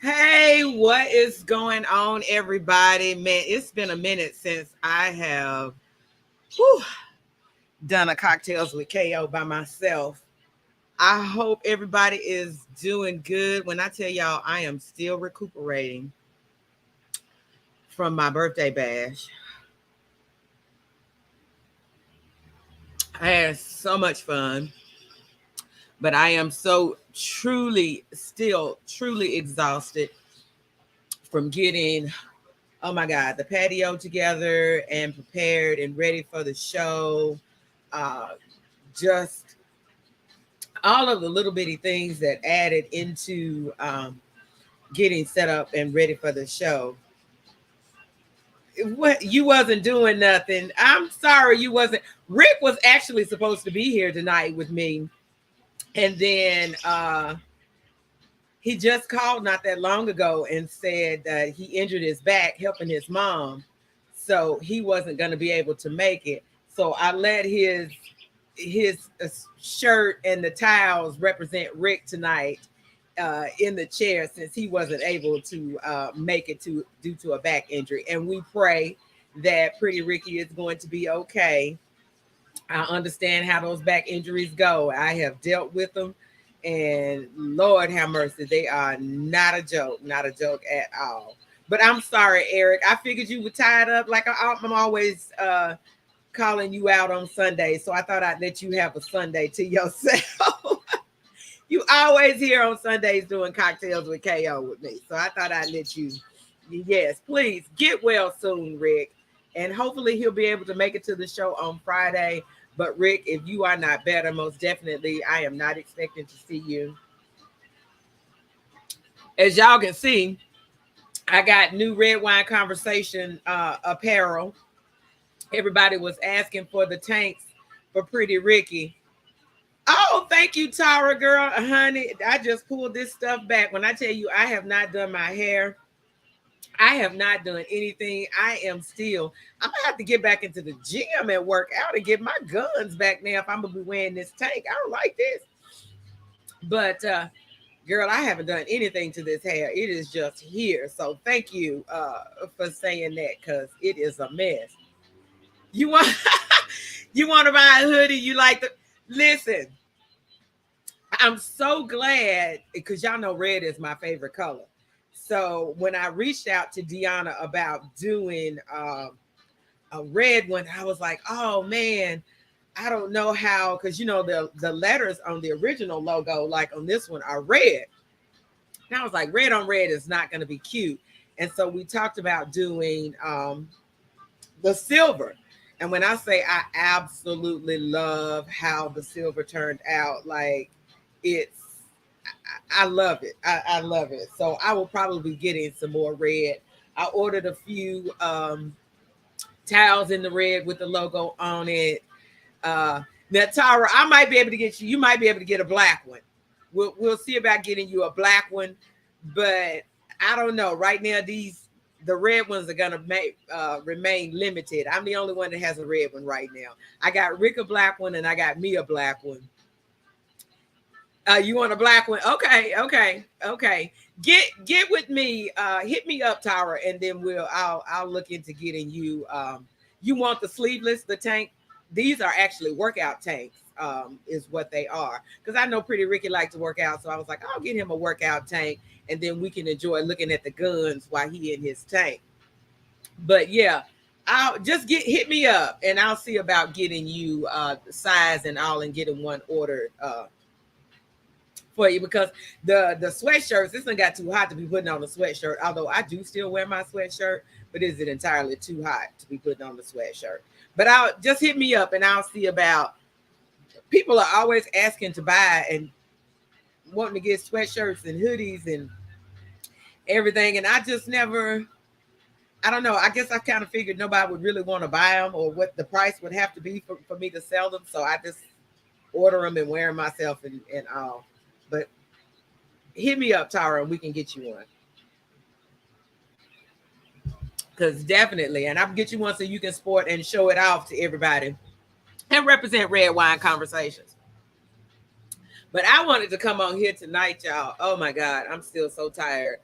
Hey, what is going on, everybody? Man, it's been a minute since I have whew, done a cocktails with KO by myself. I hope everybody is doing good. When I tell y'all, I am still recuperating from my birthday bash. I had so much fun, but I am so truly exhausted from getting oh my God, the patio together and prepared and ready for the show. Uh, just all of the little bitty things that added into getting set up and ready for the show. What you wasn't doing nothing. I'm sorry you wasn't. Rick was actually supposed to be here tonight with me, and then he just called not that long ago and said that he injured his back helping his mom, so he wasn't going to be able to make it. So I let his shirt and the towels represent Rick tonight in the chair since he wasn't able to make it to due to a back injury. And we pray that Pretty Ricky is going to be okay. I understand how those back injuries go. I have dealt with them, and Lord have mercy, they are not a joke at all. But I'm sorry, Eric. I figured you were tied up. Like I'm always calling you out on Sunday, so I thought I'd let you have a Sunday to yourself. You always here on Sundays doing cocktails with KO with me, so I thought I'd let you. Yes, please get well soon, Rick, and hopefully he'll be able to make it to the show on Friday. But Rick, if you are not better, most definitely, I am not expecting to see you. As y'all can see, I got new Red Wine Conversation apparel. Everybody was asking for the tanks for Pretty Ricky. Oh, thank you, Tara, girl, honey. I just pulled this stuff back. When I tell you, I have not done my hair. I have not done anything. I am still. I'm gonna have to get back into the gym and work out and get my guns back now if I'm gonna be wearing this tank. I don't like this, but girl, I haven't done anything to this hair. It is just here. So thank you for saying that because it is a mess. You want you want to buy a hoodie? You like the listen? I'm so glad because y'all know red is my favorite color. So when I reached out to Deanna about doing a red one, I was like, oh man, I don't know how because you know the letters on the original logo, like on this one, are red. And I was like, red on red is not going to be cute. And so we talked about doing the silver. And when I say I absolutely love how the silver turned out, like it's I love it. I love it. So I will probably be getting some more red. I ordered a few towels in the red with the logo on it. Now, Tara, I might be able to get you. You might be able to get a black one. We'll see about getting you a black one, but I don't know. Right now, the red ones are gonna remain limited. I'm the only one that has a red one right now. I got Rick a black one, and I got me a black one. You want a black one? Okay. Get with me. Hit me up, Tara, and then I'll look into getting you. You want the sleeveless, the tank? These are actually workout tanks. Is what they are. Because I know Pretty Ricky likes to work out, so I was like, I'll get him a workout tank, and then we can enjoy looking at the guns while he in his tank. But yeah, I'll just hit me up, and I'll see about getting you the size and all, and getting one ordered. For you because the sweatshirts, this one got too hot to be putting on a sweatshirt. Although I do still wear my sweatshirt, but is it entirely too hot to be putting on the sweatshirt? But I'll just hit me up and I'll see about. People are always asking to buy and wanting to get sweatshirts and hoodies and everything, and I just never. I don't know. I guess I kind of figured nobody would really want to buy them or what the price would have to be for me to sell them. So I just order them and wear them myself and all. But hit me up, Tara, and we can get you one. Because definitely, and I'll get you one so you can sport and show it off to everybody and represent Red Wine Conversations. But I wanted to come on here tonight, y'all. Oh my God, I'm still so tired.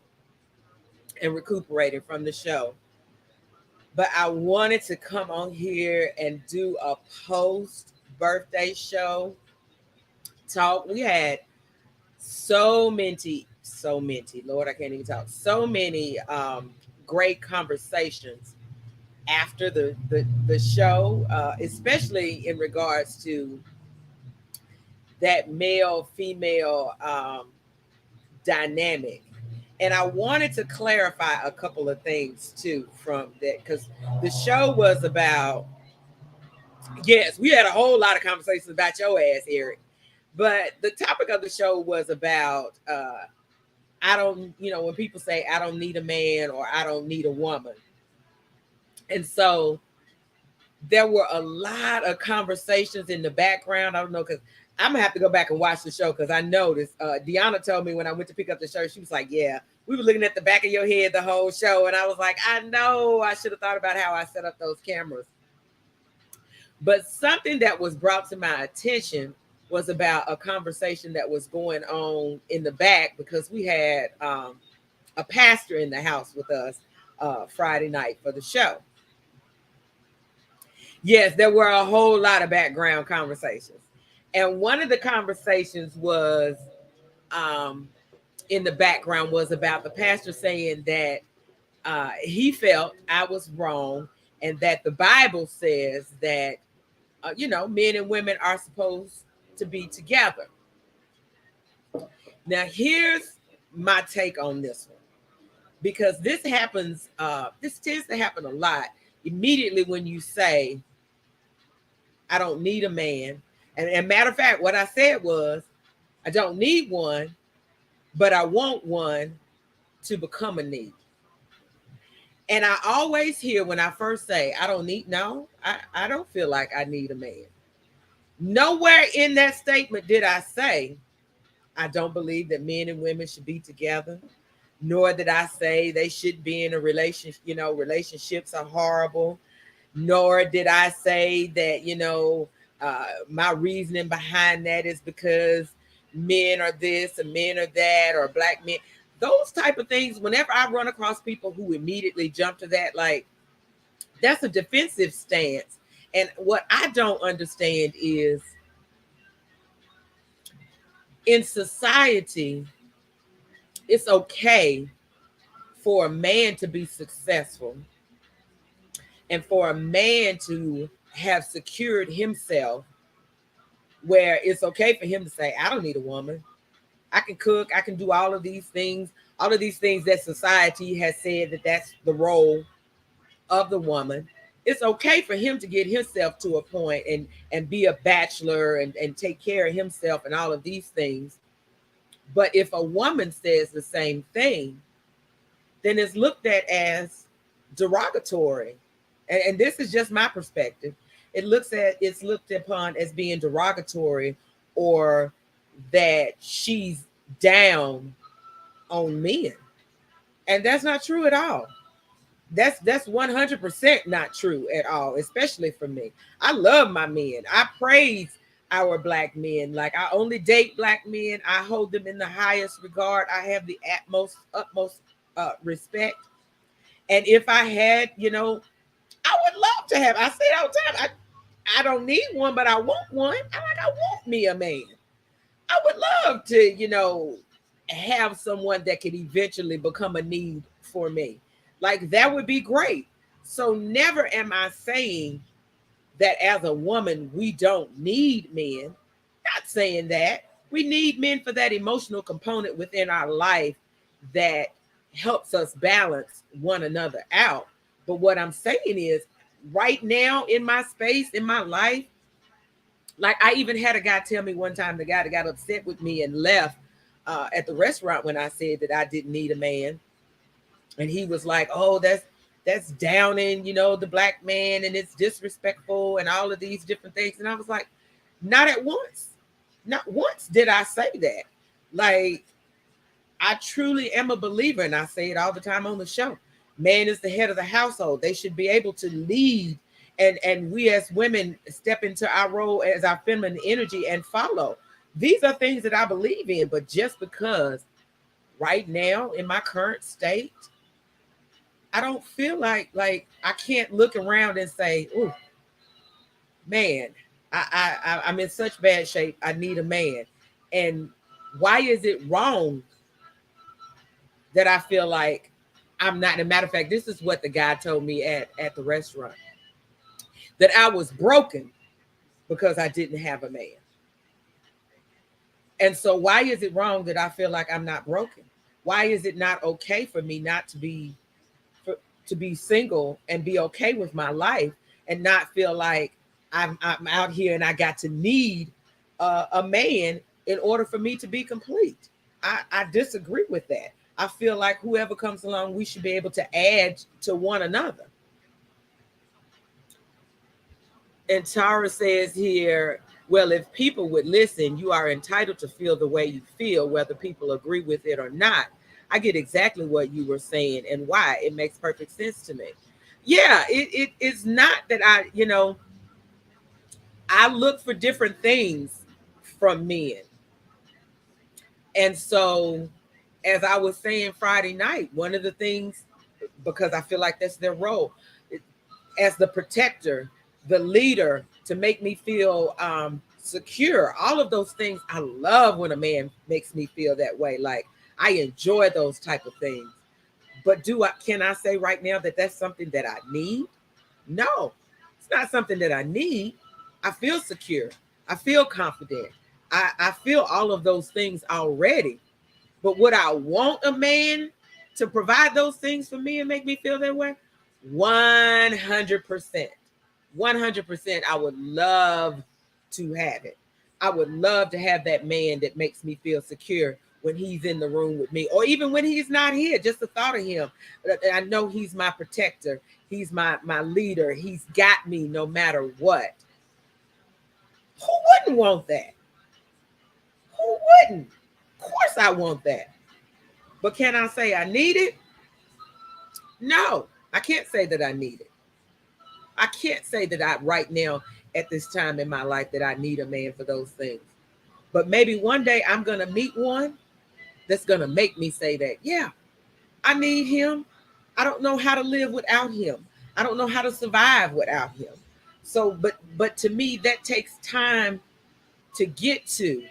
and recuperating from the show. But I wanted to come on here and do a post birthday show talk. We had Lord, I can't even talk. So many great conversations after the show, especially in regards to that male female dynamic. And I wanted to clarify a couple of things too from that, because the show was about, yes, we had a whole lot of conversations about your ass, Eric. But the topic of the show was about I don't, when people say I don't need a man or I don't need a woman. And so there were a lot of conversations in the background. I don't know, because I'm gonna have to go back and watch the show, because I noticed Deanna told me when I went to pick up the shirt, she was like, yeah, we were looking at the back of your head the whole show. And I was like, I know I should have thought about how I set up those cameras. But something that was brought to my attention was about a conversation that was going on in the back, because we had a pastor in the house with us Friday night for the show. Yes, there were a whole lot of background conversations. And one of the conversations was in the background was about the pastor saying that he felt I was wrong, and that the Bible says that, men and women are supposed to be together. Now, here's my take on this one, because this happens, this tends to happen a lot immediately when you say, I don't need a man. And matter of fact, what I said was, I don't need one, but I want one to become a need. And I always hear when I first say, I don't need, no, I don't feel like I need a man. Nowhere in that statement did I say, I don't believe that men and women should be together, nor did I say they should be in a relationship, relationships are horrible, nor did I say that, my reasoning behind that is because men are this and men are that, or black men. Those type of things, whenever I run across people who immediately jump to that, like, that's a defensive stance. And what I don't understand is, in society, it's okay for a man to be successful and for a man to have secured himself, where it's okay for him to say, I don't need a woman. I can cook. I can do all of these things that society has said that that's the role of the woman. It's okay for him to get himself to a point and be a bachelor and take care of himself and all of these things. But if a woman says the same thing, then it's looked at as derogatory. And this is just my perspective. It's looked upon as being derogatory, or that she's down on men. And that's not true at all. That's 100% not true at all, especially for me. I love my men. I praise our black men. Like, I only date black men. I hold them in the highest regard. I have the utmost respect. And if I had, I would love to have. I say it all the time. I don't need one, but I want one. I want me a man. I would love to, have someone that could eventually become a need for me. Like, that would be great. So never am I saying that as a woman, we don't need men. Not saying that. We need men for that emotional component within our life that helps us balance one another out. But what I'm saying is, right now in my space, in my life, like, I even had a guy tell me one time, the guy that got upset with me and left at the restaurant when I said that I didn't need a man. And he was like, oh, that's downing, the black man, and it's disrespectful and all of these different things. And I was like, not at once. Not once did I say that. Like, I truly am a believer, and I say it all the time on the show. Man is the head of the household. They should be able to lead, and we as women step into our role as our feminine energy and follow. These are things that I believe in, but just because right now in my current state, I don't feel like I can't look around and say, oh man, I'm in such bad shape. I need a man. And why is it wrong that I feel like I'm not? As a matter of fact, this is what the guy told me at the restaurant, that I was broken because I didn't have a man. And so why is it wrong that I feel like I'm not broken? Why is it not okay for me not to be for, to be single and be okay with my life and not feel like I'm out here and I got to need a man in order for me to be complete? I disagree with that. I feel like whoever comes along, we should be able to add to one another. And Tara says here, well, if people would listen, you are entitled to feel the way you feel, whether people agree with it or not. I get exactly what you were saying and why. It makes perfect sense to me. Yeah, it is not that I look for different things from men. And so, as I was saying Friday night, one of the things, because I feel like that's their role, as the protector, the leader, to make me feel secure. All of those things, I love when a man makes me feel that way. Like I enjoy those type of things. But can I say right now that that's something that I need? No, it's not something that I need. I feel secure. I feel confident. I feel all of those things already. But would I want a man to provide those things for me and make me feel that way? 100%. 100%. I would love to have it. I would love to have that man that makes me feel secure when he's in the room with me, or even when he's not here. Just the thought of him, I know he's my protector. He's my leader. He's got me no matter what. Who wouldn't want that? Who wouldn't? Of course I want that. But can I say I need it? No, I can't say that I need it. I can't say that I right now at this time in my life that I need a man for those things. But maybe one day I'm going to meet one that's going to make me say that, yeah, I need him. I don't know how to live without him. I don't know how to survive without him. So but to me that takes time to get to.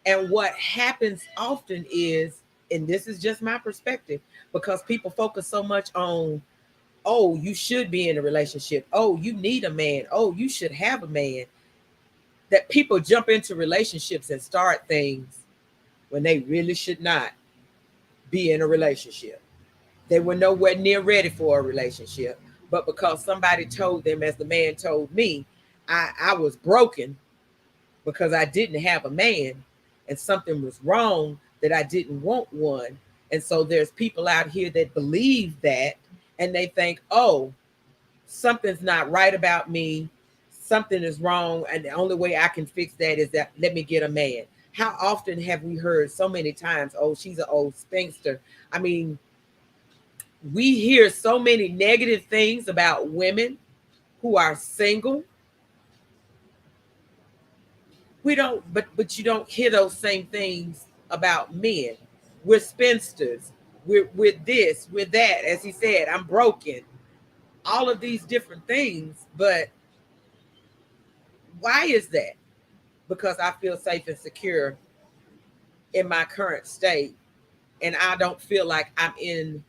And what happens often is, and this is just my perspective, because people focus so much on, oh, you should be in a relationship. Oh, you need a man. Oh, you should have a man. That people jump into relationships and start things when they really should not be in a relationship. They were nowhere near ready for a relationship. But because somebody told them, as the man told me, I was broken because I didn't have a man and something was wrong that I didn't want one. And so there's people out here that believe that, and they think, oh, something's not right about me. Something is wrong. And the only way I can fix that is that let me get a man. How often have we heard so many times, oh, she's an old spinster? I mean, we hear so many negative things about women who are single. We don't, but you don't hear those same things about men. We're spinsters. We're this, we're that. As he said, I'm broken. All of these different things. But why is that? Because I feel safe and secure in my current state. And I don't feel like I'm in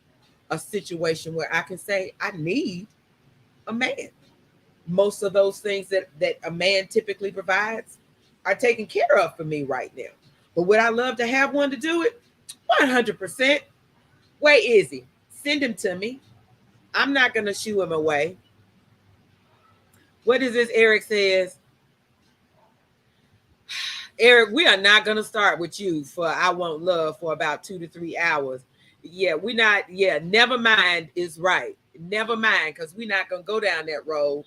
a situation where I can say I need a man. Most of those things that a man typically provides are taken care of for me right now. But would I love to have one to do it? 100%. Where is he? Send him to me. I'm not going to shoo him away. What is this? Eric says, Eric, we are not going to start with you for I Want Love for about 2 to 3 hours. Yeah, we're not. Yeah, never mind is right. Never mind, because we're not going to go down that road.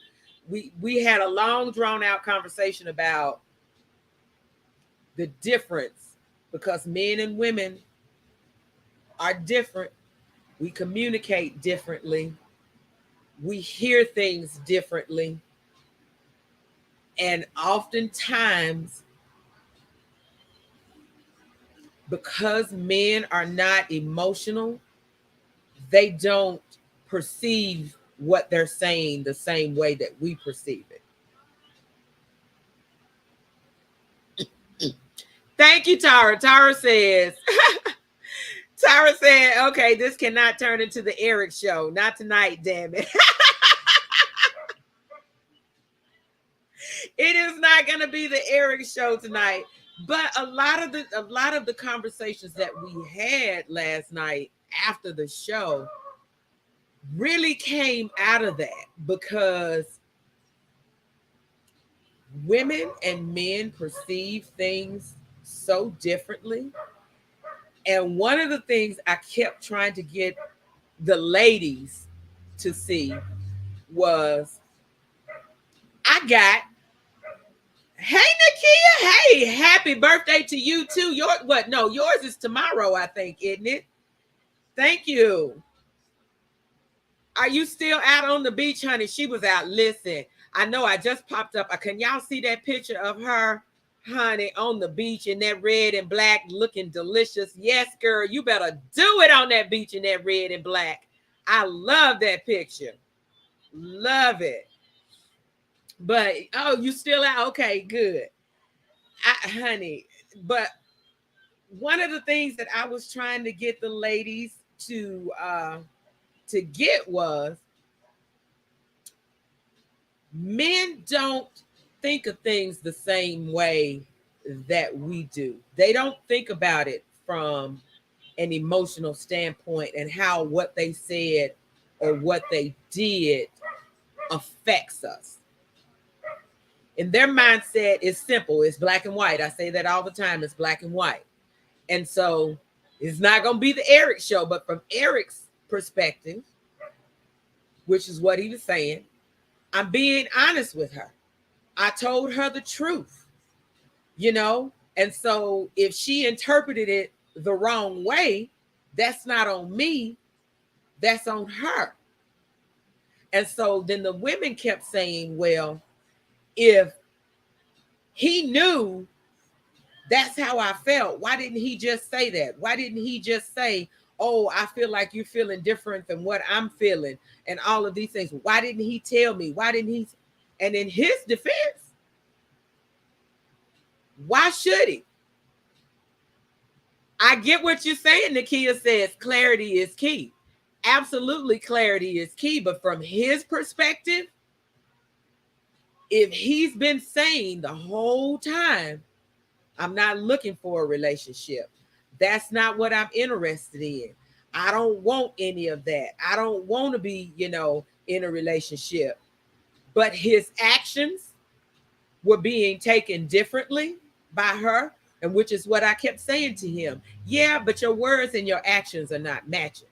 We had a long, drawn out conversation about the difference, because men and women are different. We communicate differently. We hear things differently. And oftentimes, because men are not emotional, they don't perceive what they're saying the same way that we perceive it. Thank you, Tara. Tara says, Tara said, okay, this cannot turn into the Eric show. Not tonight, damn it. It is not going to be the Eric show tonight. But a lot of the conversations that we had last night after the show really came out of that, because women and men perceive things so differently. And one of the things I kept trying to get the ladies to see was, I got, hey Nakia, hey, happy birthday to you too. Yours is tomorrow, I think, isn't it? Thank you. Are you still out on the beach, honey? She was out. Listen, I know I just popped up. Can y'all see that picture of her, honey, on the beach in that red and black, looking delicious? Yes, girl, you better do it on that beach in that red and black. I love that picture. Love it. But, oh, you still out? Okay, good. Honey, but one of the things that I was trying to get the ladies to get was, men don't think of things the same way that we do. They don't think about it from an emotional standpoint and how what they said or what they did affects us. In their mindset, it's simple. It's black and white. I say that all the time. It's black and white. And so it's not going to be the Eric show, but from Eric's perspective, which is what he was saying, I'm being honest with her. I told her the truth, and so if she interpreted it the wrong way, that's not on me, that's on her. And so then the women kept saying, well, if he knew that's how I felt, why didn't he just say that? Why didn't he just say, oh, I feel like you're feeling different than what I'm feeling and all of these things? Why didn't he tell me? Why didn't he? And in his defense, why should he? I get what you're saying. Nakia says clarity is key. Absolutely, clarity is key. But from his perspective, if he's been saying the whole time, I'm not looking for a relationship, that's not what I'm interested in. I don't want any of that. I don't want to be, in a relationship. But his actions were being taken differently by her, and which is what I kept saying to him. Yeah, but your words and your actions are not matching.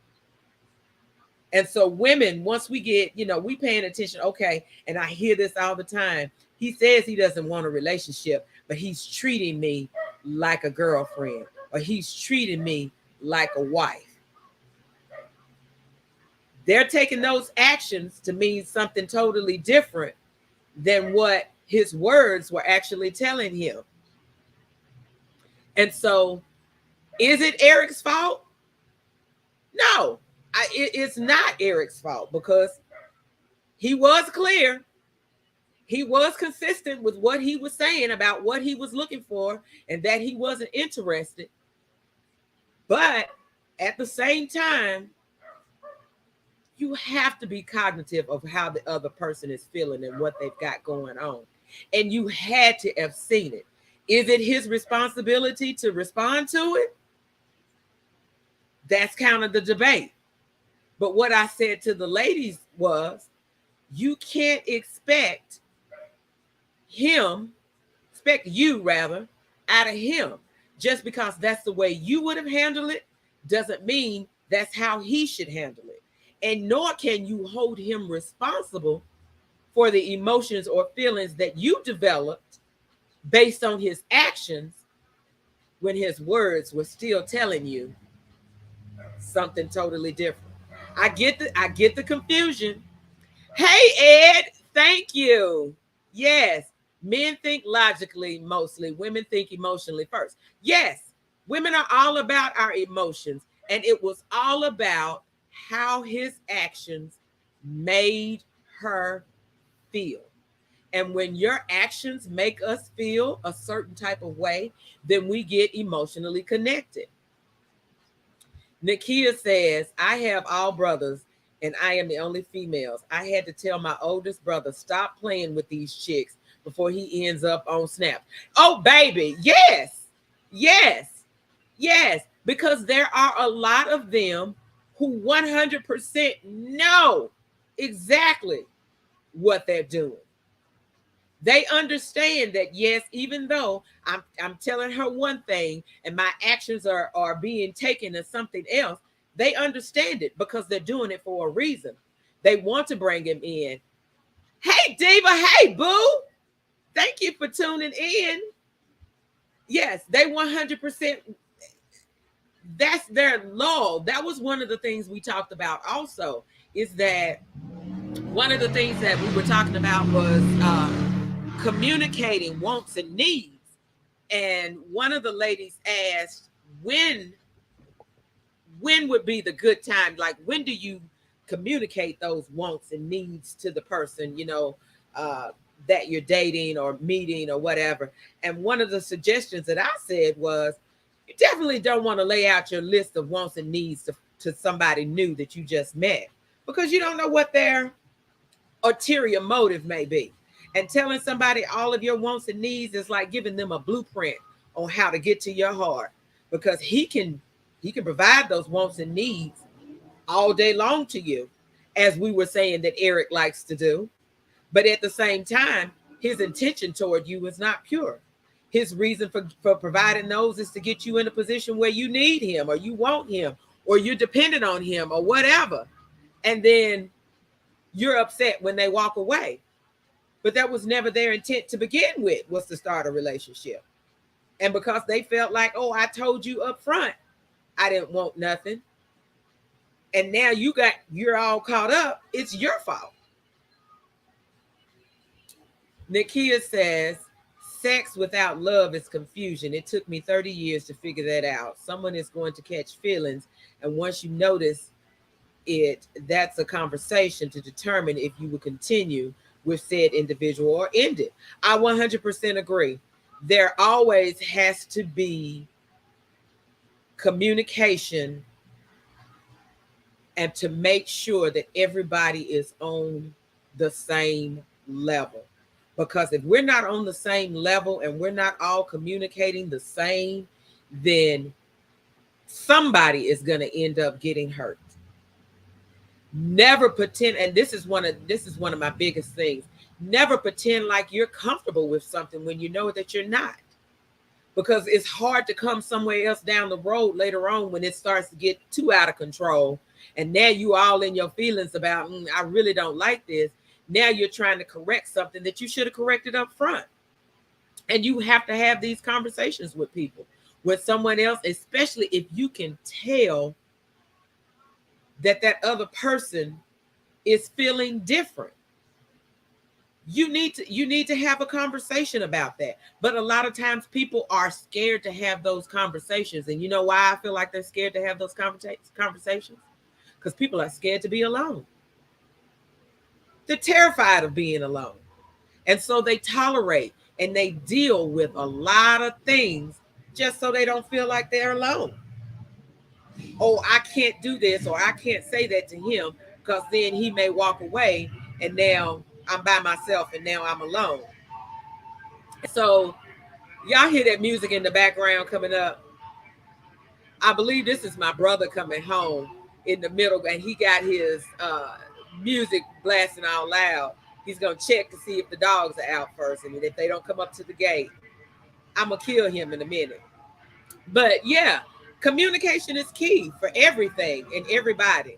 And so women, once we get, we paying attention, okay, and I hear this all the time. He says he doesn't want a relationship, but he's treating me like a girlfriend, or he's treating me like a wife. They're taking those actions to mean something totally different than what his words were actually telling him. And so, is it Eric's fault? No, it's not Eric's fault, because he was clear. He was consistent with what he was saying about what he was looking for and that he wasn't interested. But at the same time, you have to be cognitive of how the other person is feeling and what they've got going on. And you had to have seen it. Is it his responsibility to respond to it? That's kind of the debate. But what I said to the ladies was, you can't expect you out of him. Just because that's the way you would have handled it doesn't mean that's how he should handle it. And nor can you hold him responsible for the emotions or feelings that you developed based on his actions when his words were still telling you something totally different. I get the confusion. Hey, Ed, thank you. Yes, men think logically mostly. Women think emotionally first. Yes, women are all about our emotions. And it was all about how his actions made her feel. And when your actions make us feel a certain type of way, then we get emotionally connected. Nakia says, I have all brothers and I am the only females. I had to tell my oldest brother, stop playing with these chicks before he ends up on Snap. Oh, baby. Yes. Yes. Yes. Because there are a lot of them who 100% know exactly what they're doing. They understand that, yes, even though I'm telling her one thing and my actions are being taken as something else, they understand it because they're doing it for a reason. They want to bring him in. Hey, Diva. Hey, boo. Thank you for tuning in. Yes, they 100%. That's their law. That was one of the things we talked about also, is that one of the things that we were talking about was communicating wants and needs. And one of the ladies asked, when would be the good time? Like, when do you communicate those wants and needs to the person, that you're dating or meeting or whatever? And one of the suggestions that I said was, you definitely don't want to lay out your list of wants and needs to somebody new that you just met, because you don't know what their ulterior motive may be. And telling somebody all of your wants and needs is like giving them a blueprint on how to get to your heart, because he can provide those wants and needs all day long to you, as we were saying that Eric likes to do. But at the same time, his intention toward you is not pure. His reason for providing those is to get you in a position where you need him or you want him or you're dependent on him or whatever. And then you're upset when they walk away. But that was never their intent to begin with, was to start a relationship. And because they felt like, oh, I told you up front, I didn't want nothing. And now you're all caught up. It's your fault. Nakia says, sex without love is confusion. It took me 30 years to figure that out. Someone is going to catch feelings. And once you notice it, that's a conversation to determine if you will continue with said individual or end it. I 100% agree. There always has to be communication, and to make sure that everybody is on the same level. Because if we're not on the same level and we're not all communicating the same, then somebody is going to end up getting hurt. Never pretend, and this is one of my biggest things. Never pretend like you're comfortable with something when you know that you're not. Because it's hard to come somewhere else down the road later on when it starts to get too out of control. And now you all in your feelings about, I really don't like this. Now you're trying to correct something that you should have corrected up front. And you have to have these conversations with people, with someone else, especially if you can tell that other person is feeling different. You need to have a conversation about that. But a lot of times people are scared to have those conversations. And you know why I feel like they're scared to have those conversations? Because people are scared to be alone. They're terrified of being alone. And so they tolerate and they deal with a lot of things just so they don't feel like they're alone. Oh, I can't do this, or I can't say that to him because then he may walk away and now I'm by myself and now I'm alone. So y'all hear that music in the background coming up? I believe this is my brother coming home in the middle, and he got his music blasting out loud. He's going to check to see if the dogs are out first. And if they don't come up to the gate, I'm going to kill him in a minute. But yeah, communication is key for everything and everybody.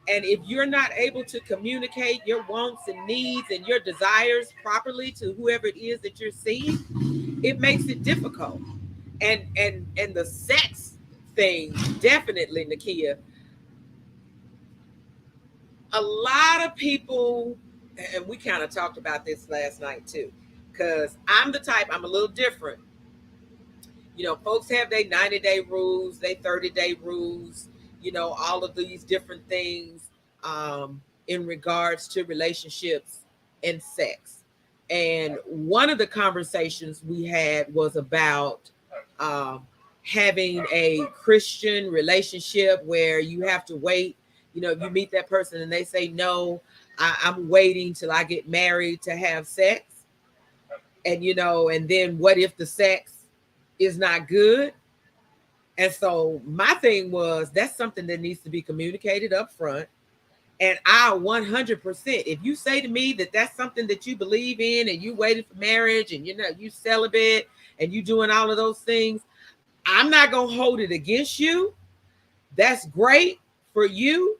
And if you're not able to communicate your wants and needs and your desires properly to whoever it is that you're seeing, it makes it difficult. And the sex thing, definitely, Nakia. A lot of people, and we kind of talked about this last night too, because I'm a little different. Folks have their 90-day rules, their 30-day rules, all of these different things in regards to relationships and sex. And one of the conversations we had was about um, having a Christian relationship where you have to wait. You meet that person and they say, no, I'm waiting till I get married to have sex. And then what if the sex is not good? And so my thing was, that's something that needs to be communicated up front. And I 100%, if you say to me that that's something that you believe in and you waited for marriage and you celibate and you doing all of those things, I'm not going to hold it against you. That's great for you,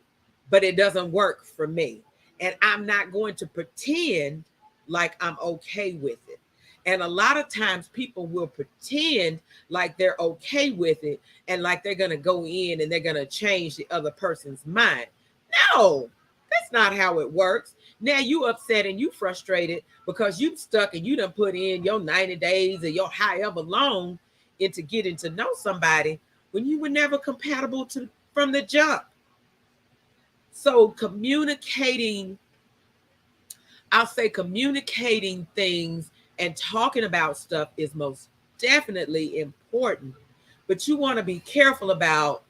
but it doesn't work for me. And I'm not going to pretend like I'm okay with it. And a lot of times people will pretend like they're okay with it and like they're going to go in and they're going to change the other person's mind. No, that's not how it works. Now you upset and you frustrated because you stuck and you done put in your 90 days or your however long into getting to know somebody when you were never compatible from the jump. So I'll say communicating things and talking about stuff is most definitely important. But you want to be careful about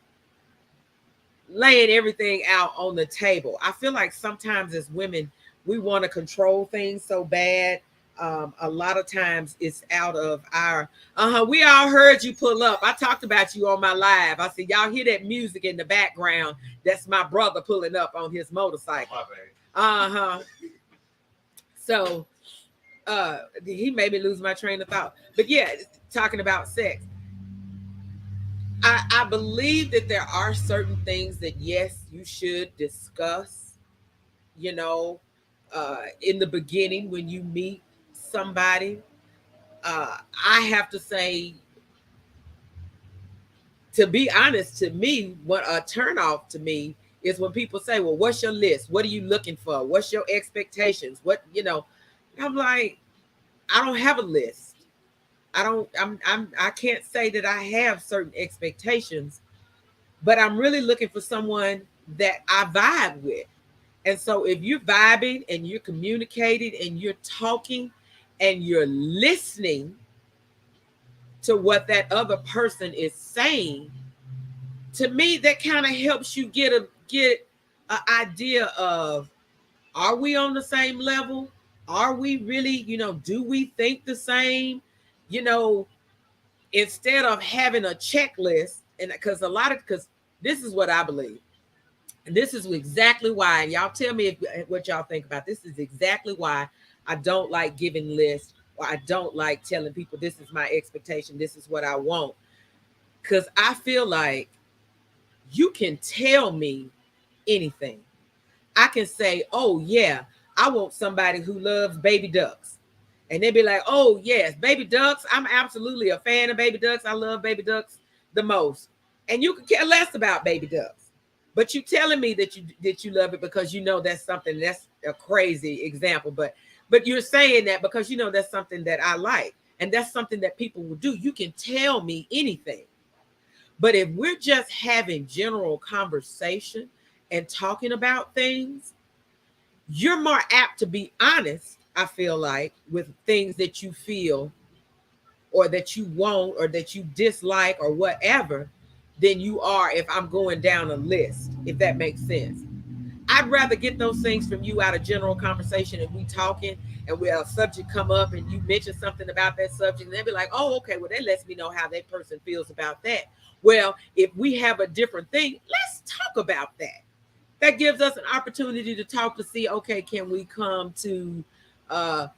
laying everything out on the table. I feel like sometimes as women, we want to control things so bad. A lot of times it's out of our we all heard you pull up. I talked about you on my live. I said, y'all hear that music in the background? That's my brother pulling up on his motorcycle. So he made me lose my train of thought. But yeah, talking about sex. I believe that there are certain things that, yes, you should discuss, in the beginning when you meet somebody. I have to say, to be honest, to me, what a turnoff to me is when people say, well, what's your list? What are you looking for? What's your expectations? I'm like, I don't have a list. I can't say that I have certain expectations, but I'm really looking for someone that I vibe with. And so if you're vibing and you're communicating and you're talking and you're listening to what that other person is saying, to me, that kind of helps you get an idea of, are we on the same level? Are we really, do we think the same? Instead of having a checklist, and because this is what I believe. And this is exactly why, and y'all tell me what y'all think about this. Is exactly why I don't like giving lists, or I don't like telling people this is my expectation, this is what I want. Because I feel like you can tell me anything. I can say, oh, yeah, I want somebody who loves baby ducks. And they'd be like, oh, yes, baby ducks. I'm absolutely a fan of baby ducks. I love baby ducks the most. And you can care less about baby ducks. But you telling me that you love it because that's something, that's a crazy example. But you're saying that because that's something that I like. And that's something that people will do. You can tell me anything. But if we're just having general conversation and talking about things, you're more apt to be honest, I feel like, with things that you feel or that you want or that you dislike or whatever, than you are if I'm going down a list, if that makes sense. I'd rather get those things from you out of general conversation and we talking and we a subject come up and you mention something about that subject and they'll be like, oh, okay, well, that lets me know how that person feels about that. Well, if we have a different thing, let's talk about that. That gives us an opportunity to talk to see, okay, can we come to an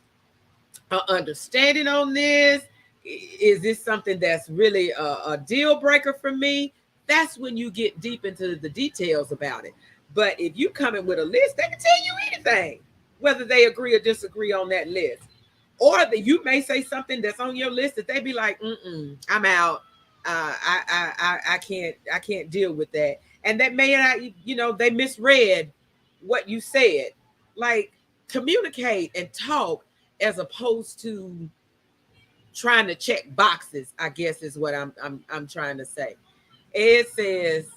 understanding on this? Is this something that's really a deal breaker for me? That's when you get deep into the details about it. But if you come in with a list, they can tell you anything, whether they agree or disagree on that list. Or that you may say something that's on your list that they be like, I'm out. I can't deal with that. And that may not, they misread what you said. Like, communicate and talk as opposed to trying to check boxes, I guess is what I'm trying to say. Ed says,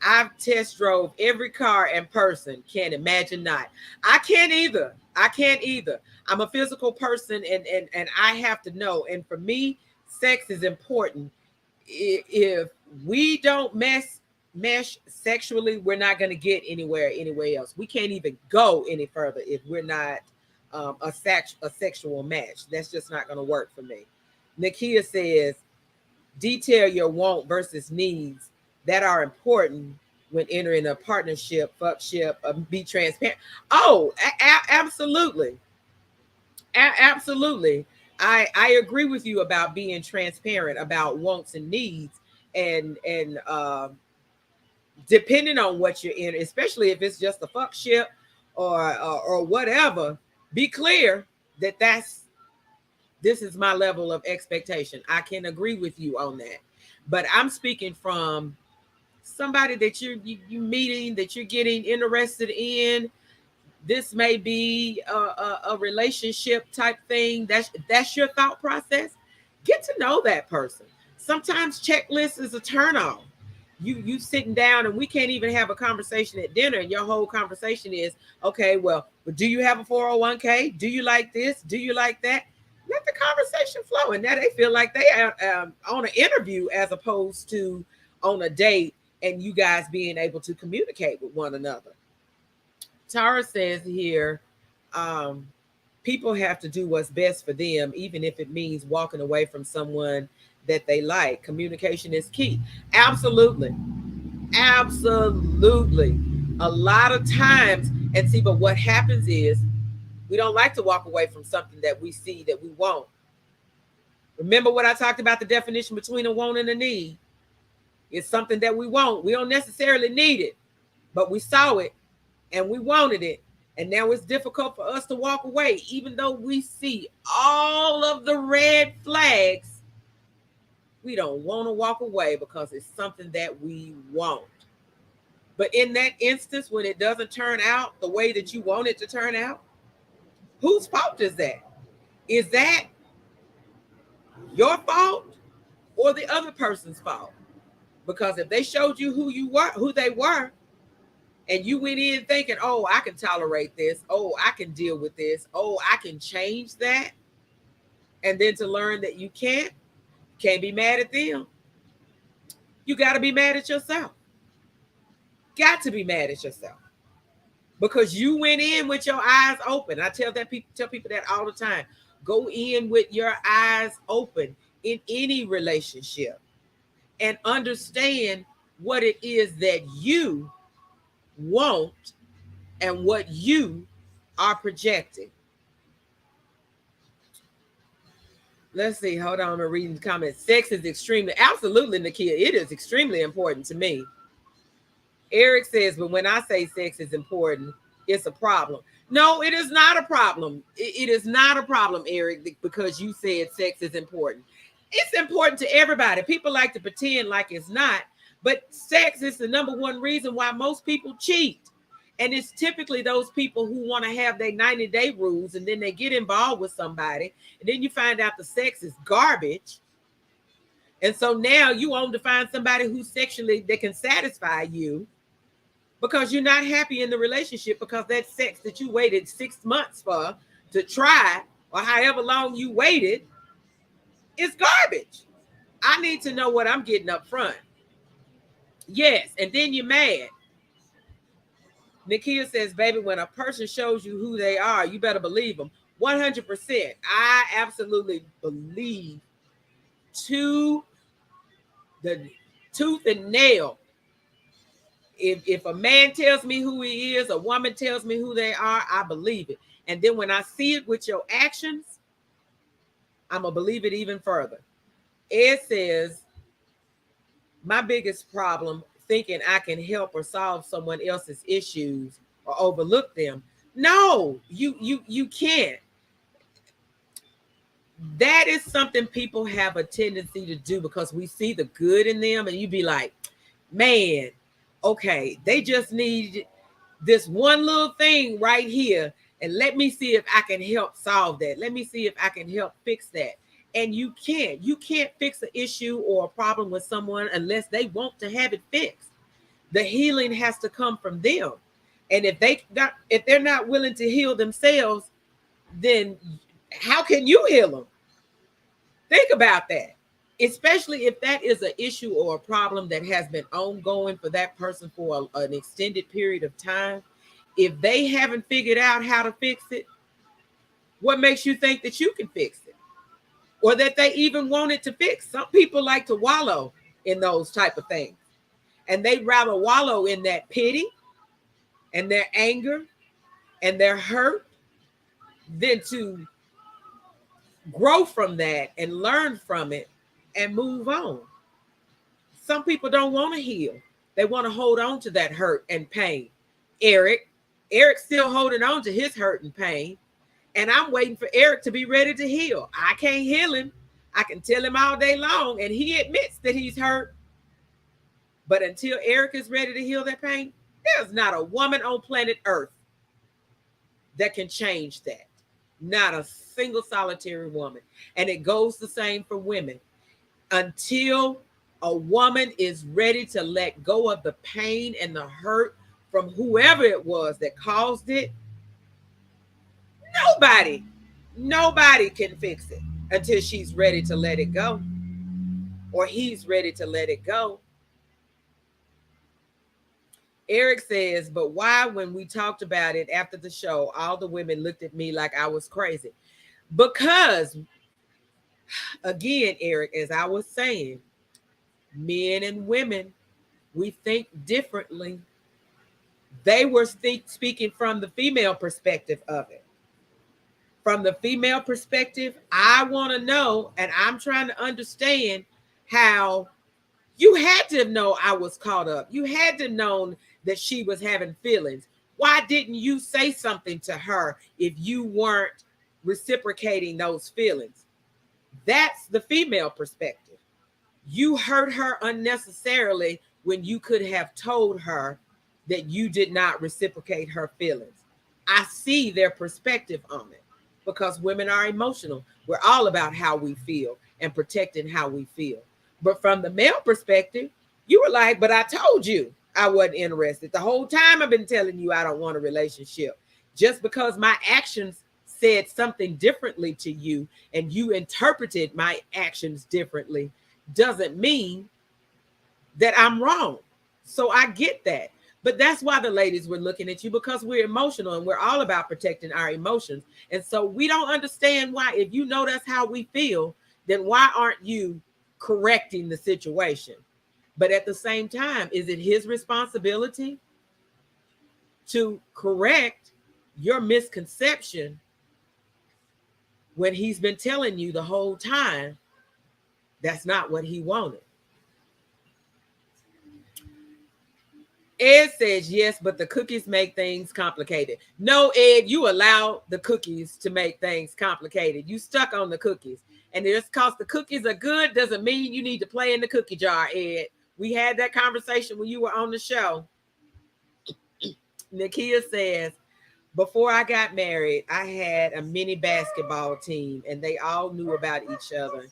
I've test drove every car in person. Can't imagine not. I can't either. I can't either. I'm a physical person, and I have to know. And for me, sex is important. If we don't mesh sexually, we're not going to get anywhere else. We can't even go any further if we're not a sexual match. That's just not going to work for me. Nakia says, detail your want versus needs that are important when entering a partnership, fuckship, be transparent. Oh, absolutely. Absolutely. I agree with you about being transparent about wants and needs, and depending on what you're in, especially if it's just a fuck ship or whatever, be clear that this is my level of expectation. I can agree with you on that. But I'm speaking from somebody that you meeting, that you're getting interested in. This may be a relationship type thing. That's your thought process. Get to know that person. Sometimes checklist is a turn on. You sitting down and we can't even have a conversation at dinner, and your whole conversation is, okay, well, do you have a 401k? Do you like this? Do you like that? Let the conversation flow, and now they feel like they are on an interview as opposed to on a date, and you guys being able to communicate with one another. Tara says here, people have to do what's best for them, even if it means walking away from someone that they like. Communication is key. Absolutely. Absolutely. A lot of times, and see, but what happens is we don't like to walk away from something that we see that we want. Remember what I talked about, the definition between a want and a need. It's something that we want. We don't necessarily need it, but we saw it and we wanted it. And now it's difficult for us to walk away, even though we see all of the red flags. We don't want to walk away because it's something that we want. But in that instance, when it doesn't turn out the way that you want it to turn out, whose fault is that? Is that your fault or the other person's fault? Because if they showed you who they were, and you went in thinking, oh, I can tolerate this. Oh, I can deal with this. Oh, I can change that. And then to learn that you can't be mad at them. You got to be mad at yourself. Got to be mad at yourself. Because you went in with your eyes open. I tell people that all the time. Go in with your eyes open in any relationship and understand what it is that you want and what you are projecting. Let's see. Hold on. I'm reading the comments. Sex is absolutely, Nakia. It is extremely important to me. Eric says, but when I say sex is important, it's a problem. No, it is not a problem. It is not a problem, Eric, because you said sex is important. It's important to everybody. People like to pretend like it's not, but sex is the number one reason why most people cheat. And it's typically those people who want to have their 90-day rules, and then they get involved with somebody, and then you find out the sex is garbage. And so now you want to find somebody who's sexually, that can satisfy you, because you're not happy in the relationship because that sex that you waited 6 months for to try, or however long you waited, is garbage. I need to know what I'm getting up front. Yes, and then you're mad. Nakia says, baby, when a person shows you who they are, you better believe them. 100%. I absolutely believe to the tooth and nail. If a man tells me who he is, a woman tells me who they are, I believe it. And then when I see it with your actions, I'm going to believe it even further. Ed says, my biggest problem, thinking I can help or solve someone else's issues or overlook them. No, you can't. That is something people have a tendency to do because we see the good in them, and you be like, man, okay, they just need this one little thing right here, and let me see if I can help solve that. Let me see if I can help fix that. And you can't fix an issue or a problem with someone unless they want to have it fixed. The healing has to come from them. And if they're not willing to heal themselves, then how can you heal them? Think about that. Especially if that is an issue or a problem that has been ongoing for that person for an extended period of time. If they haven't figured out how to fix it, what makes you think that you can fix it? Or that they even want it to fix? Some people like to wallow in those type of things. And they'd rather wallow in that pity and their anger and their hurt than to grow from that and learn from it and move on. Some people don't want to heal. They want to hold on to that hurt and pain. Eric's still holding on to his hurt and pain. And I'm waiting for Eric to be ready to heal. I can't heal him. I can tell him all day long, and he admits that he's hurt. But until Eric is ready to heal that pain, there's not a woman on planet Earth that can change that. Not a single solitary woman. And it goes the same for women. Until a woman is ready to let go of the pain and the hurt from whoever it was that caused it, nobody can fix it until she's ready to let it go, or he's ready to let it go. Eric says, but why, when we talked about it after the show, all the women looked at me like I was crazy? Because, again, Eric, as I was saying, men and women, we think differently. They were speaking from the female perspective of it. From the female perspective, I want to know, and I'm trying to understand how you had to know I was caught up. You had to know that she was having feelings. Why didn't you say something to her if you weren't reciprocating those feelings? That's the female perspective. You hurt her unnecessarily when you could have told her that you did not reciprocate her feelings. I see their perspective on it because women are emotional. We're all about how we feel and protecting how we feel. But from the male perspective, you were like, but I told you I wasn't interested. The whole time I've been telling you I don't want a relationship. Just because my actions said something differently to you and you interpreted my actions differently doesn't mean that I'm wrong. So I get that. But that's why the ladies were looking at you, because we're emotional and we're all about protecting our emotions. And so we don't understand why, if you know that's how we feel, then why aren't you correcting the situation? But at the same time, is it his responsibility to correct your misconception when he's been telling you the whole time that's not what he wanted? Ed says, yes, but the cookies make things complicated. No, Ed, you allow the cookies to make things complicated. You stuck on the cookies. And just because the cookies are good doesn't mean you need to play in the cookie jar, Ed. We had that conversation when you were on the show. Nakia says, before I got married, I had a mini basketball team and they all knew about each other.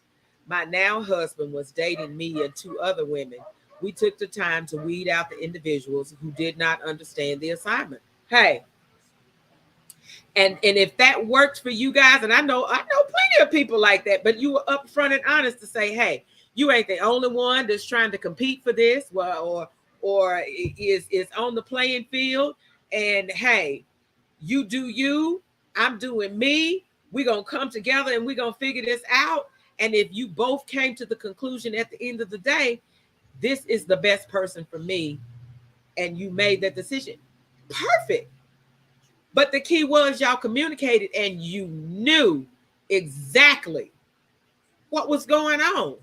My now husband was dating me and two other women. We took the time to weed out the individuals who did not understand the assignment. Hey, and if that worked for you guys, and I know plenty of people like that, but you were upfront and honest to say, hey, you ain't the only one that's trying to compete for this, well, or is on the playing field. And hey, you do you, I'm doing me. We're gonna come together and we're gonna figure this out. And if you both came to the conclusion at the end of the day, this is the best person for me, and you made that decision, perfect. But the key was y'all communicated and you knew exactly what was going on.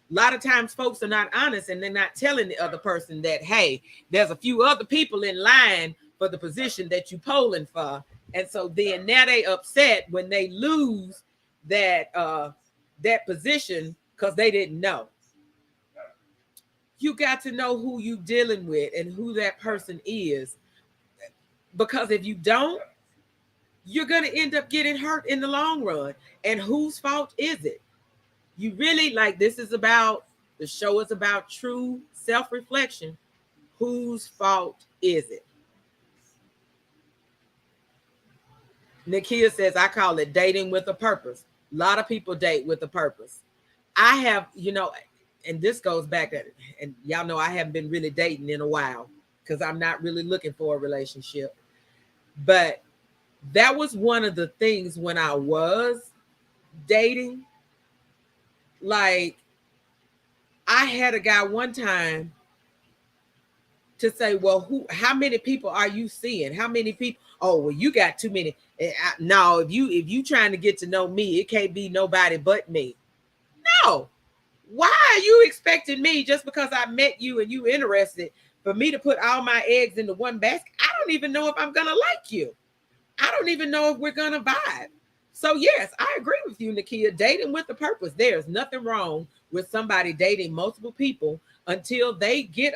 A lot of times folks are not honest and they're not telling the other person that, hey, there's a few other people in line for the position that you polling for. And so then now they upset when they lose that position because they didn't know. You got to know who you dealing with and who that person is. Because if you don't, you're going to end up getting hurt in the long run. And whose fault is it? You really, like, this is about, the show is about true self-reflection. Whose fault is it? Nakia says, I call it dating with a purpose. A lot of people date with a purpose. I have, and this goes back, and y'all know I haven't been really dating in a while because I'm not really looking for a relationship. But that was one of the things when I was dating. Like, I had a guy one time to say, well, how many people are you seeing? How many people? Oh, well, you got too many. No, if you trying to get to know me, it can't be nobody but me. No. Why are you expecting me just because I met you and you interested for me to put all my eggs into one basket? I don't even know if I'm going to like you. I don't even know if we're going to vibe. So yes, I agree with you, Nakia. Dating with a purpose. There's nothing wrong with somebody dating multiple people until they get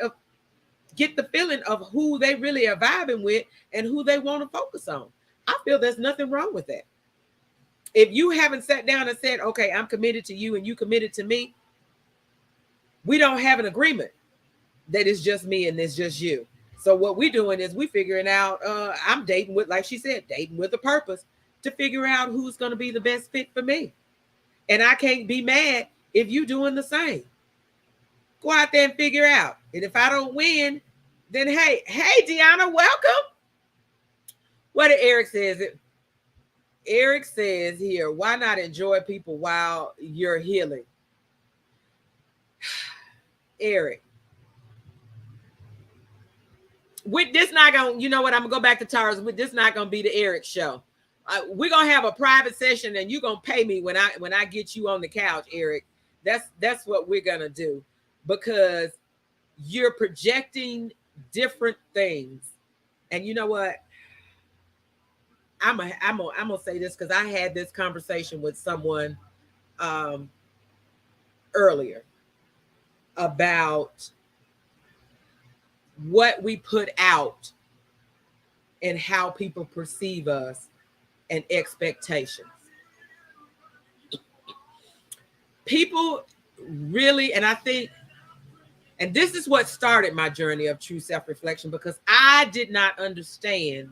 the feeling of who they really are vibing with and who they want to focus on. I feel there's nothing wrong with that. If you haven't sat down and said, okay, I'm committed to you and you committed to me, we don't have an agreement that it's just me and it's just you. So what we're doing is we figuring out, I'm dating with, like she said, dating with a purpose to figure out who's going to be the best fit for me. And I can't be mad if you doing the same. Go out there and figure out. And if I don't win, then hey, Deanna, welcome. What did Eric says? Eric says here, why not enjoy people while you're healing? Eric, with this not going, you know what? I'm gonna go back to Tara's. With this not gonna be the Eric show. We're gonna have a private session, and you're gonna pay me when I get you on the couch, Eric. That's what we're gonna do, because you're projecting different things. And you know what? I'm gonna say this because I had this conversation with someone earlier about what we put out and how people perceive us and expectations. People really, and I think, and this is what started my journey of true self-reflection, because I did not understand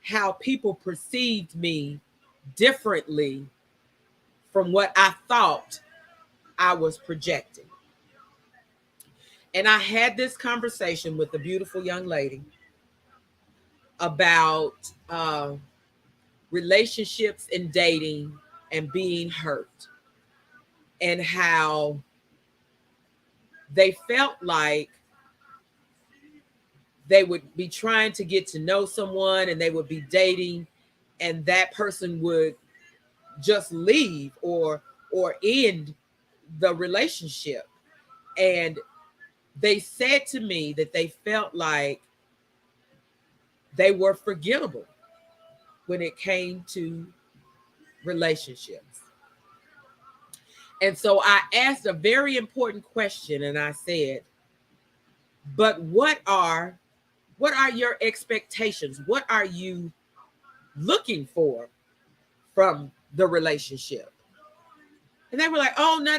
how people perceived me differently from what I thought I was projecting. And I had this conversation with a beautiful young lady about relationships and dating and being hurt, and how they felt like they would be trying to get to know someone and they would be dating, and that person would just leave or end the relationship. And they said to me that they felt like they were forgettable when it came to relationships. And so I asked a very important question, and I said, but what are your expectations? What are you looking for from the relationship? And they were like, oh, no,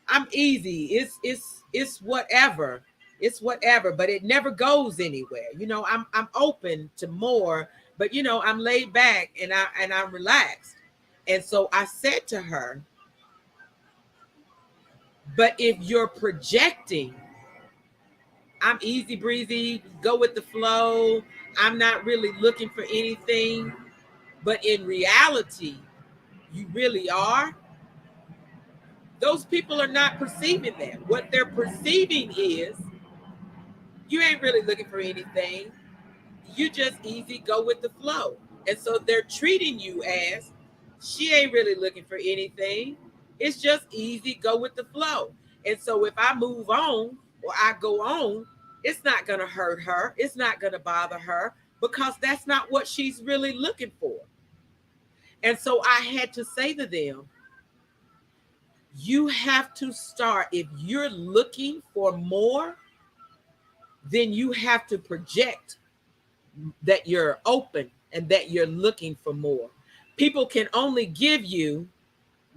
I'm easy. It's whatever. It's whatever, but it never goes anywhere. I'm open to more, but I'm laid back and I'm relaxed. And so I said to her, but if you're projecting, I'm easy breezy, go with the flow, I'm not really looking for anything, but in reality, you really are, those people are not perceiving that. What they're perceiving is you ain't really looking for anything. You just easy go with the flow. And so they're treating you as she ain't really looking for anything. It's just easy go with the flow. And so if I move on or I go on, it's not going to hurt her. It's not going to bother her, because that's not what she's really looking for. And so I had to say to them, you have to start, if you're looking for more, then you have to project that you're open and that you're looking for more. People can only give you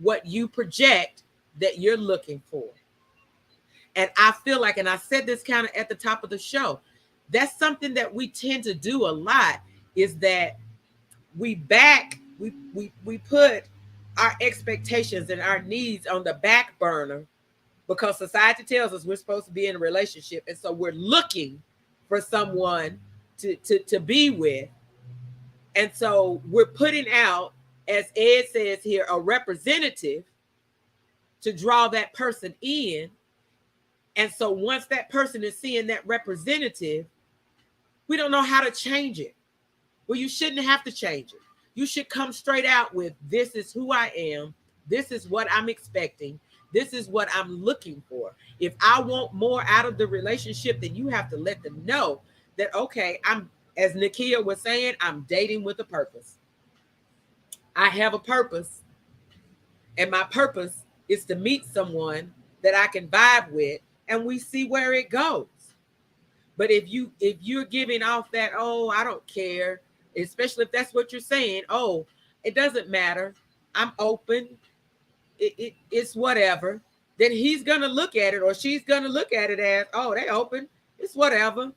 what you project that you're looking for. And I feel like, and I said this kind of at the top of the show, that's something that we tend to do a lot, is that we put our expectations and our needs on the back burner because society tells us we're supposed to be in a relationship. And so we're looking for someone to be with. And so we're putting out, as Ed says here, a representative to draw that person in. And so once that person is seeing that representative, we don't know how to change it. Well, you shouldn't have to change it. You should come straight out with, this is who I am. This is what I'm expecting. This is what I'm looking for. If I want more out of the relationship, then you have to let them know that, okay, as Nakia was saying, I'm dating with a purpose. I have a purpose. And my purpose is to meet someone that I can vibe with, and we see where it goes. But if you're giving off that, oh, I don't care, especially if that's what you're saying, oh, it doesn't matter, I'm open, it's whatever, then he's gonna look at it, or she's gonna look at it as, oh, they open, it's whatever.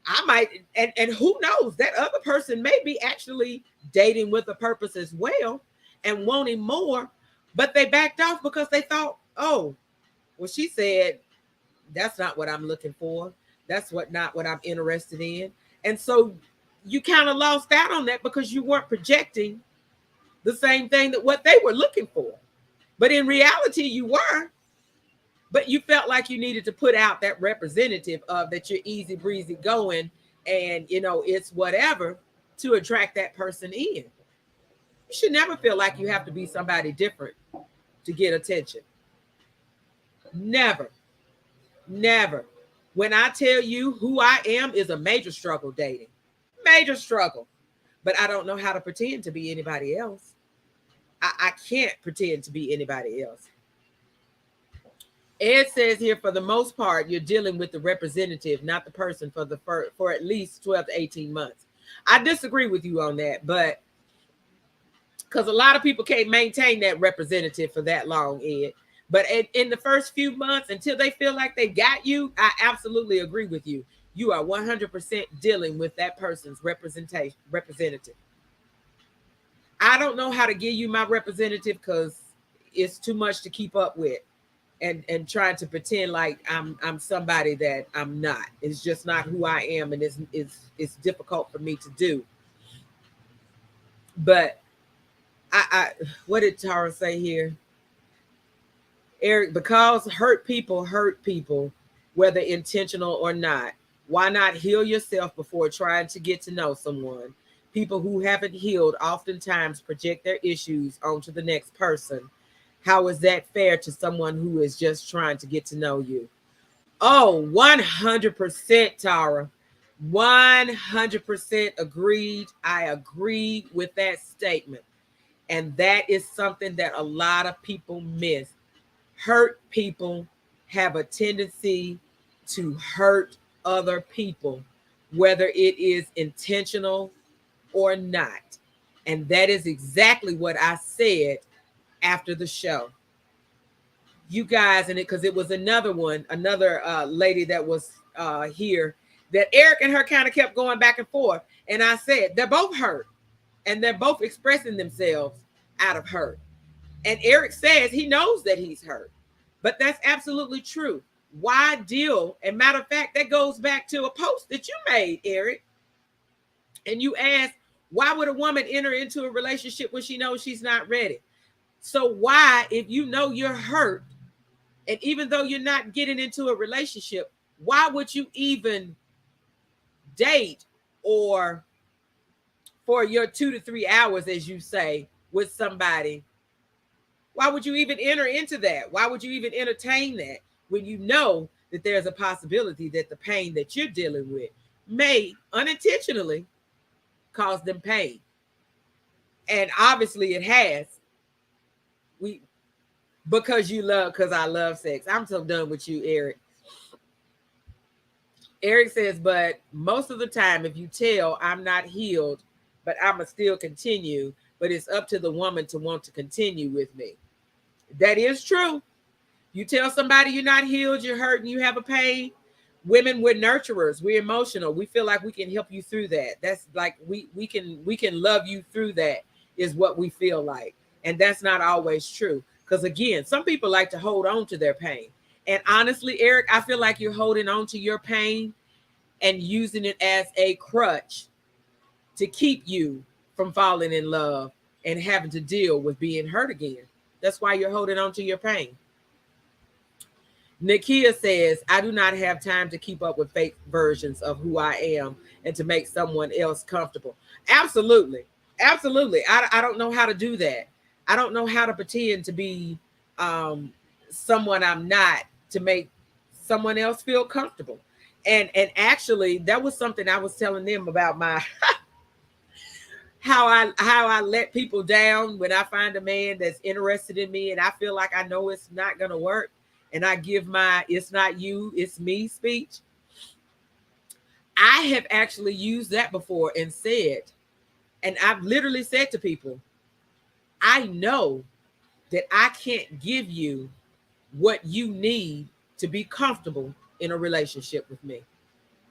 I might, and who knows, that other person may be actually dating with a purpose as well and wanting more, but they backed off because they thought, oh, well, she said that's not what I'm looking for. That's not what I'm interested in. And so you kind of lost out on that because you weren't projecting the same thing that what they were looking for. But in reality, you were. But you felt like you needed to put out that representative of that you're easy breezy going, and it's whatever, to attract that person in. You should never feel like you have to be somebody different to get attention. Never. Never. When I tell you who I am is a major struggle dating. Major struggle. But I don't know how to pretend to be anybody else. I can't pretend to be anybody else. Ed says here, for the most part, you're dealing with the representative, not the person, for at least 12 to 18 months. I disagree with you on that, but because a lot of people can't maintain that representative for that long, Ed. But in the first few months, until they feel like they got you, I absolutely agree with you. You are 100% dealing with that person's representative. I don't know how to give you my representative because it's too much to keep up with, and trying to pretend like I'm somebody that I'm not. It's just not who I am, and it's difficult for me to do. But I what did Tara say here? Eric, because hurt people, whether intentional or not. Why not heal yourself before trying to get to know someone? People who haven't healed oftentimes project their issues onto the next person. How is that fair to someone who is just trying to get to know you? Oh, 100%, Tara. 100% agreed. I agree with that statement. And that is something that a lot of people miss. Hurt people have a tendency to hurt other people, whether it is intentional or not. And that is exactly what I said after the show. You guys, and because it was another lady that was here, that Eric and her kind of kept going back and forth. And I said, they're both hurt, and they're both expressing themselves out of hurt. And Eric says he knows that he's hurt, but that's absolutely true. Why deal? And matter of fact, that goes back to a post that you made, Eric. And you asked, why would a woman enter into a relationship when she knows she's not ready? So why, if you know you're hurt, and even though you're not getting into a relationship, why would you even date, or for your 2 to 3 hours, as you say, with somebody? Why would you even enter into that? Why would you even entertain that when you know that there's a possibility that the pain that you're dealing with may unintentionally cause them pain? And obviously it has. Because I love sex. I'm so done with you, Eric. Eric says, but most of the time, if you tell I'm not healed, but I'ma still continue, but it's up to the woman to want to continue with me. That is true. You tell somebody you're not healed, you're hurting, you have a pain. Women, we're nurturers, we're emotional. We feel like we can help you through that. That's like we can love you through that, is what we feel like. And that's not always true. Because again, some people like to hold on to their pain. And honestly, Eric, I feel like you're holding on to your pain and using it as a crutch to keep you from falling in love and having to deal with being hurt again. That's why you're holding on to your pain. Nakia says, I do not have time to keep up with fake versions of who I am and to make someone else comfortable. Absolutely. Absolutely. I don't know how to do that. I don't know how to pretend to be someone I'm not to make someone else feel comfortable. And actually, that was something I was telling them about my how I let people down when I find a man that's interested in me and I feel like I know it's not gonna work, and I give my "it's not you, it's me" speech. I have actually used that before and said, and I've literally said to people, I know that I can't give you what you need to be comfortable in a relationship with me.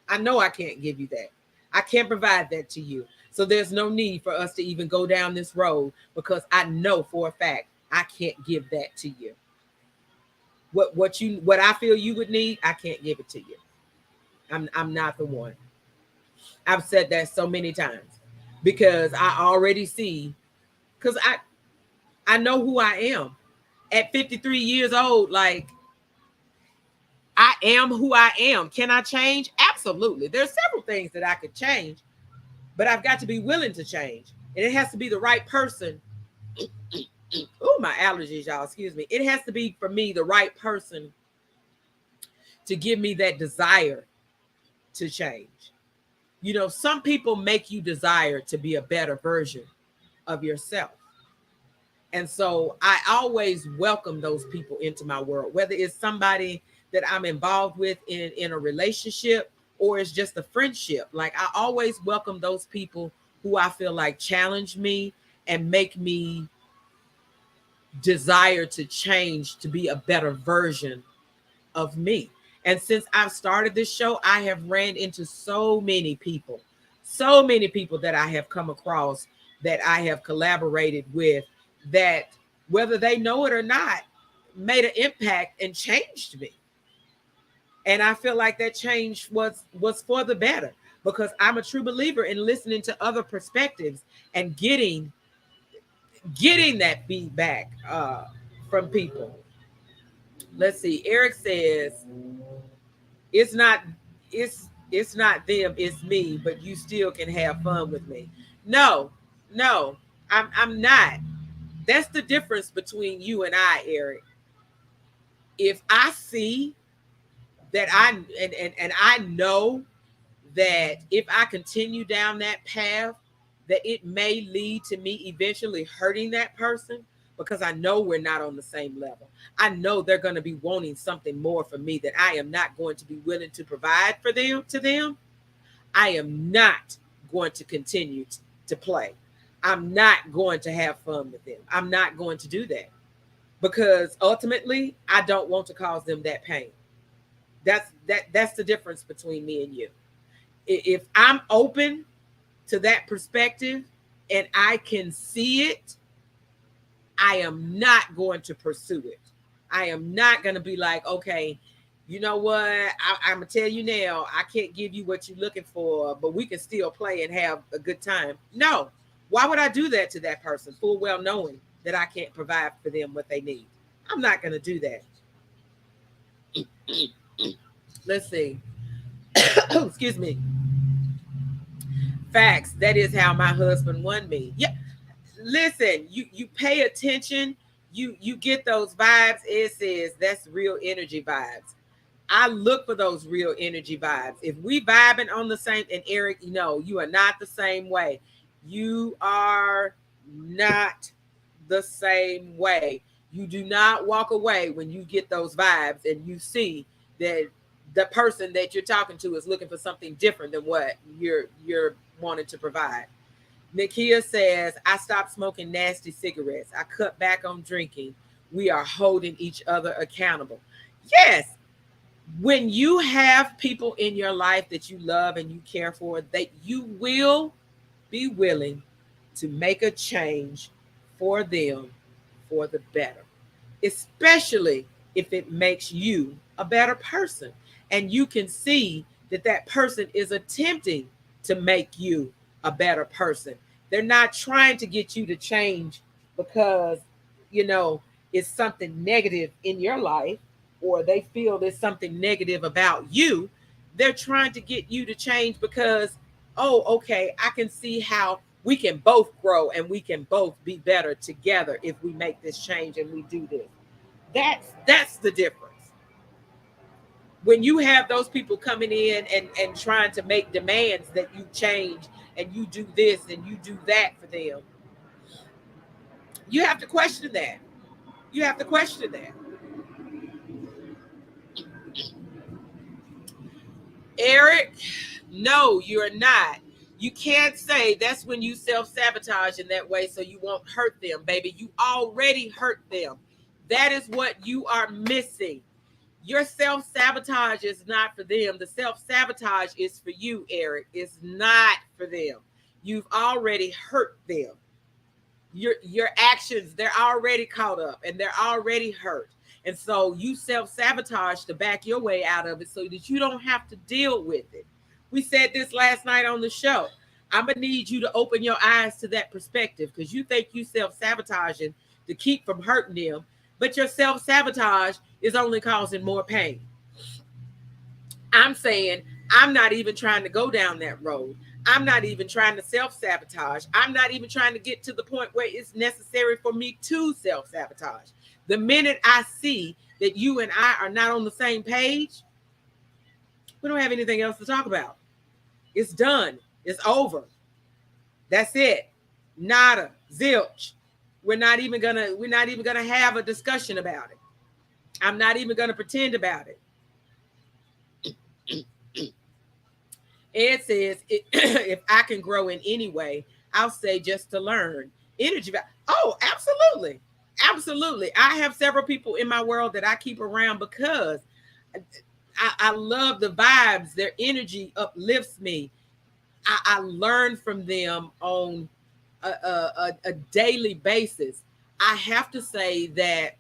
I know I can't give you that. I can't provide that to you. So there's no need for us to even go down this road, because I know for a fact I can't give that to you. What I feel you would need, I can't give it to you. I'm not the one. I've said that so many times because I already see, because I know who I am. At 53 years old, like, I am who I am. Can I change? Absolutely. There's several things that I could change, but I've got to be willing to change. And it has to be the right person. Oh, my allergies, y'all. Excuse me. It has to be, for me, the right person to give me that desire to change. You know, some people make you desire to be a better version of yourself. And so I always welcome those people into my world, whether it's somebody that I'm involved with in a relationship or it's just a friendship. Like, I always welcome those people who I feel like challenge me and make me desire to change to be a better version of me. And since I've started this show, I have ran into so many people that I have come across, that I have collaborated with, that, whether they know it or not, made an impact and changed me. And I feel like that change was for the better, because I'm a true believer in listening to other perspectives and getting that feedback from people. Let's see. Eric says, it's not it's not them, it's me, but you still can have fun with me. No, no, I'm not. That's the difference between you and I, Eric. If I see that and I know that if I continue down that path, that it may lead to me eventually hurting that person, because I know we're not on the same level. I know they're going to be wanting something more from me that I am not going to be willing to provide for them to them. I am not going to continue to play. I'm not going to have fun with them. I'm not going to do that, because ultimately I don't want to cause them that pain. That's the difference between me and you. If I'm open to that perspective and I can see it, I am not going to pursue it. I am not going to be like, okay, you know what? I'm going to tell you now, I can't give you what you're looking for, but we can still play and have a good time. No. Why would I do that to that person, full well knowing that I can't provide for them what they need? I'm not going to do that. Let's see. Excuse me. Facts. That is how my husband won me. Yeah. Listen, you pay attention, you get those vibes. It says that's real energy vibes. I look for those real energy vibes. If we vibing on the same, and Eric, you are not the same way. You are not the same way. You do not walk away when you get those vibes and you see that the person that you're talking to is looking for something different than what you're wanting to provide. Nakia says, I stopped smoking nasty cigarettes. I cut back on drinking. we are holding each other accountable. Yes, when you have people in your life that you love and you care for, that you will be willing to make a change for them for the better, especially if it makes you a better person. And you can see that that person is attempting to make you a better person. They're not trying to get you to change because, you know, it's something negative in your life or they feel there's something negative about you. They're trying to get you to change because, oh, okay, I can see how we can both grow and we can both be better together if we make this change and we do this. That's the difference. When you have those people coming in and trying to make demands that you change and you do this and you do that for them, you have to question that. You have to question that. Eric, no, you're not. You can't say that's when you self-sabotage in that way so you won't hurt them, baby. You already hurt them. That is what you are missing. Your self-sabotage is not for them. The self-sabotage is for you, Eric. It's not for them. You've already hurt them. Your actions, they're already caught up and they're already hurt. And so you self-sabotage to back your way out of it so that you don't have to deal with it. We said this last night on the show. I'm gonna need you to open your eyes to that perspective because you think you self-sabotaging to keep from hurting them, but your self-sabotage is only causing more pain. I'm saying I'm not even trying to go down that road. I'm not even trying to self-sabotage. I'm not even trying to get to the point where it's necessary for me to self-sabotage. The minute I see that you and I are not on the same page, we don't have anything else to talk about. It's done. It's over. That's it. Nada. Zilch. We're not even gonna have a discussion about it. I'm not even gonna pretend about it. Ed says, if I can grow in any way, I'll say just to learn. Energy. Oh, absolutely. Absolutely. I have several people in my world that I keep around because I love the vibes. Their energy uplifts me. I learn from them on a daily basis. I have to say that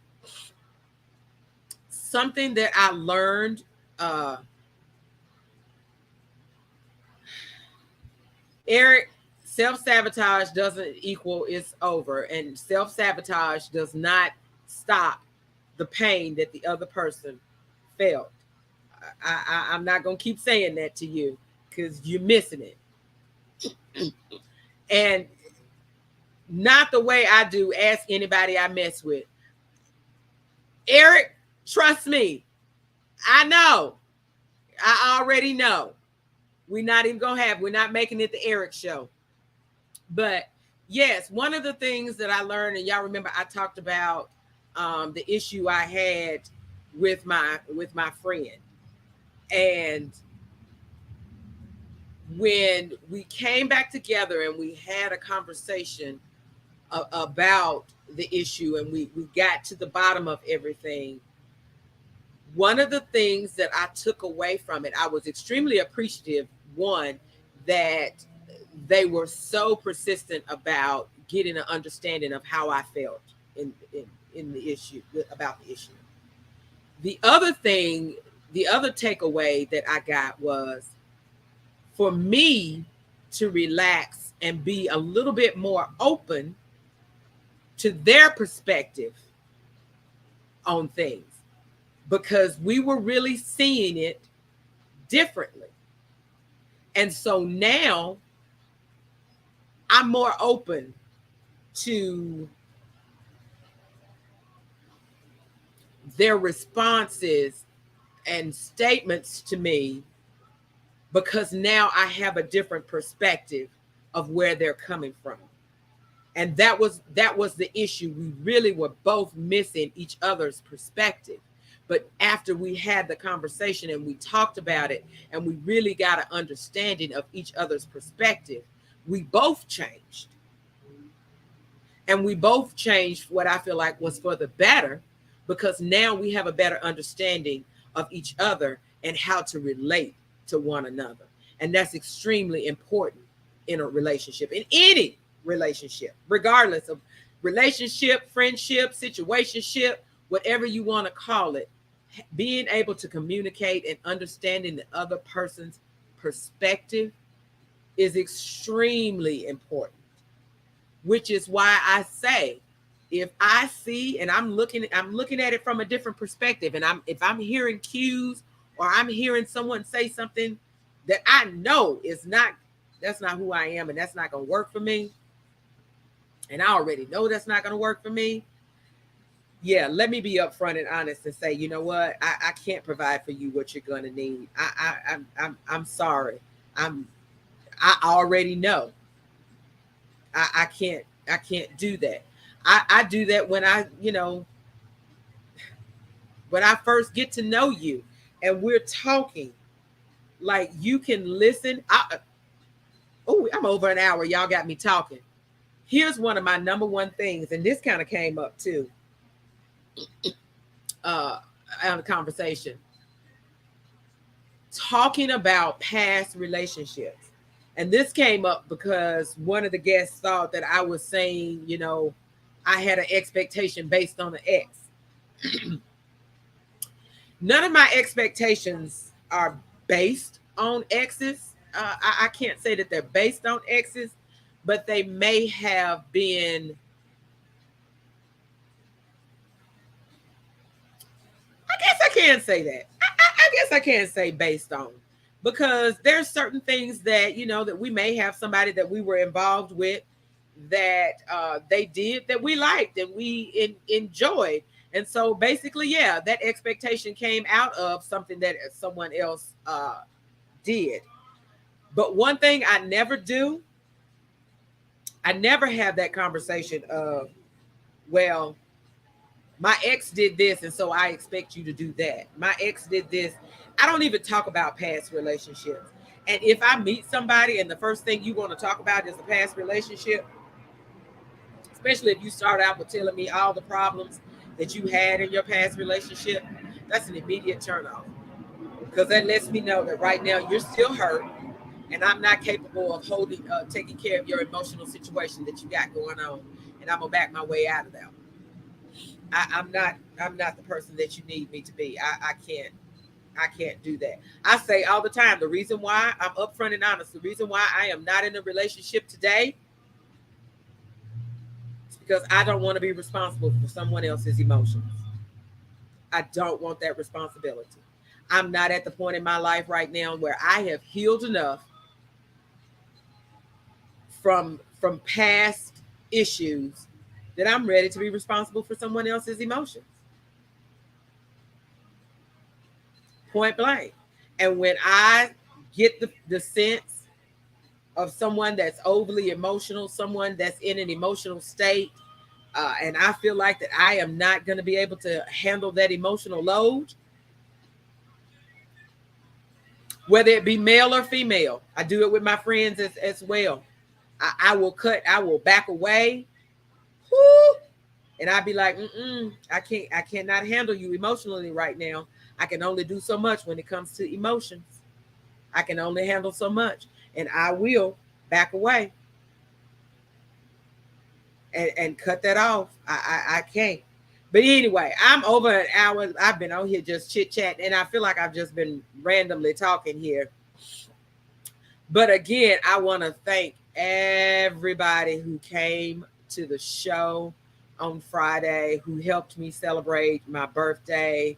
something that I learned, Eric, self-sabotage doesn't equal it's over. And self-sabotage does not stop the pain that the other person felt. I'm not going to keep saying that to you because you're missing it. And not the way I do. Ask anybody I mess with. Eric, trust me. I know. I already know. We're not making it the Eric show. But yes, one of the things that I learned, and y'all remember I talked about the issue I had with my friend. And when we came back together and we had a conversation about the issue and we got to the bottom of everything, one of the things that I took away from it, I was extremely appreciative, one, that they were so persistent about getting an understanding of how I felt in the issue, about the issue. The other thing, the other takeaway that I got was for me to relax and be a little bit more open to their perspective on things because we were really seeing it differently. And so now I'm more open to their responses and statements to me because now I have a different perspective of where they're coming from. And that was the issue. We really were both missing each other's perspective. But after we had the conversation and we talked about it and we really got an understanding of each other's perspective, we both changed. And we both changed what I feel like was for the better, because now we have a better understanding of each other and how to relate to one another. And that's extremely important in a relationship, in any relationship, regardless of relationship, friendship, situationship, whatever you want to call it. Being able to communicate and understanding the other person's perspective is extremely important, which is why I say, if I see and I'm looking at it from a different perspective, and if I'm hearing cues, or I'm hearing someone say something that I know is not, that's not who I am, and that's not going to work for me, and I already know that's not going to work for me, yeah, let me be upfront and honest and say, you know what, I can't provide for you what you're going to need. I'm sorry. I already know. I can't do that. I do that when when I first get to know you and we're talking, like, you can listen. Oh, I'm over an hour. Y'all got me talking. Here's one of my number one things, and this kind of came up too on the conversation, talking about past relationships. And this came up because one of the guests thought that I was saying, I had an expectation based on an ex. None of my expectations are based on exes. I can't say that they're based on exes, but they may have been. I guess I can say that. I guess I can say based on, because there's certain things that that we may have somebody that we were involved with that they did that we liked and we enjoyed. And so basically, yeah, that expectation came out of something that someone else did. But one thing I never do, I never have that conversation of, well, my ex did this, and so I expect you to do that. My ex did this. I don't even talk about past relationships. And if I meet somebody and the first thing you want to talk about is a past relationship, especially if you start out with telling me all the problems that you had in your past relationship, that's an immediate turn off. Because that lets me know that right now you're still hurt, and I'm not capable of taking care of your emotional situation that you got going on, and I'm gonna back my way out of that. I'm not the person that you need me to be. I can't do that. I say all the time, the reason why I'm upfront and honest, the reason why I am not in a relationship today is because I don't want to be responsible for someone else's emotions. I don't want that responsibility. I'm not at the point in my life right now where I have healed enough from past issues that I'm ready to be responsible for someone else's emotions. Point blank. And when I get the sense of someone that's overly emotional, someone that's in an emotional state, and I feel like that I am not going to be able to handle that emotional load, whether it be male or female, I do it with my friends as well. I will back away, whoo, and I'd be like, I cannot handle you emotionally right now. I can only do so much when it comes to emotions. I can only handle so much, and I will back away and cut that off. I can't. But anyway, I'm over an hour. I've been on here just chit chat, and I feel like I've just been randomly talking here. But again, I want to thank everybody who came to the show on Friday, who helped me celebrate my birthday.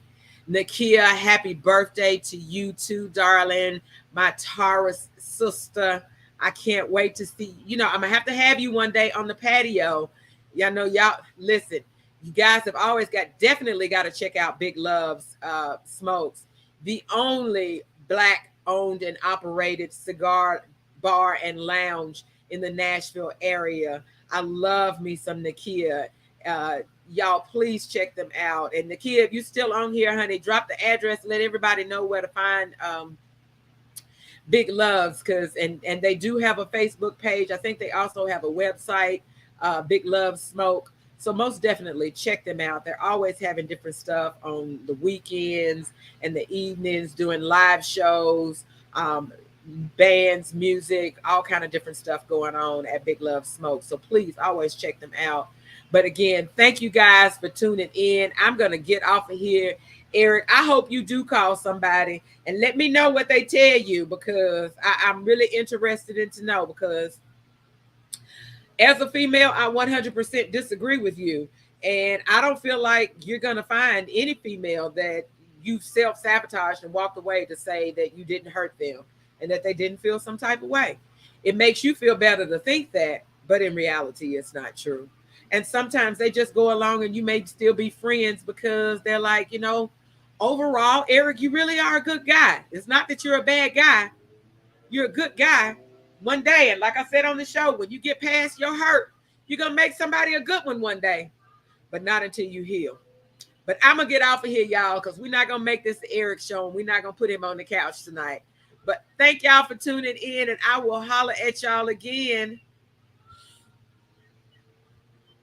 Nakia, happy birthday to you too, darling. My Taurus sister. I can't wait to see. I'm gonna have you one day on the patio. Y'all listen. You guys have always definitely got to check out Big Love's Smokes, the only Black owned and operated cigar bar and lounge in the Nashville area. I love me some Nakia. Y'all please check them out. And Nakia, if you're still on here, honey, drop the address, let everybody know where to find Big Loves, and they do have a Facebook page. I think they also have a website. Big Love Smoke. So most definitely check them out. They're always having different stuff on the weekends and the evenings, doing live shows, um, bands, music, all kind of different stuff going on at Big Love Smoke. So please always check them out. But again, thank you guys for tuning in. I'm gonna get off of here. Eric, I hope you do call somebody and let me know what they tell you, because I'm really interested in to know, because as a female, I 100% disagree with you. And I don't feel like you're going to find any female that you self-sabotaged and walked away to say that you didn't hurt them and that they didn't feel some type of way. It makes you feel better to think that, but in reality, it's not true. And sometimes they just go along and you may still be friends because they're like, overall, Eric, you really are a good guy. It's not that you're a bad guy. You're a good guy one day. And like I said on the show, when you get past your hurt, you're going to make somebody a good one day, but not until you heal. But I'm going to get off of here, y'all, because we're not going to make this the Eric show, and we're not going to put him on the couch tonight. But thank y'all for tuning in, and I will holler at y'all again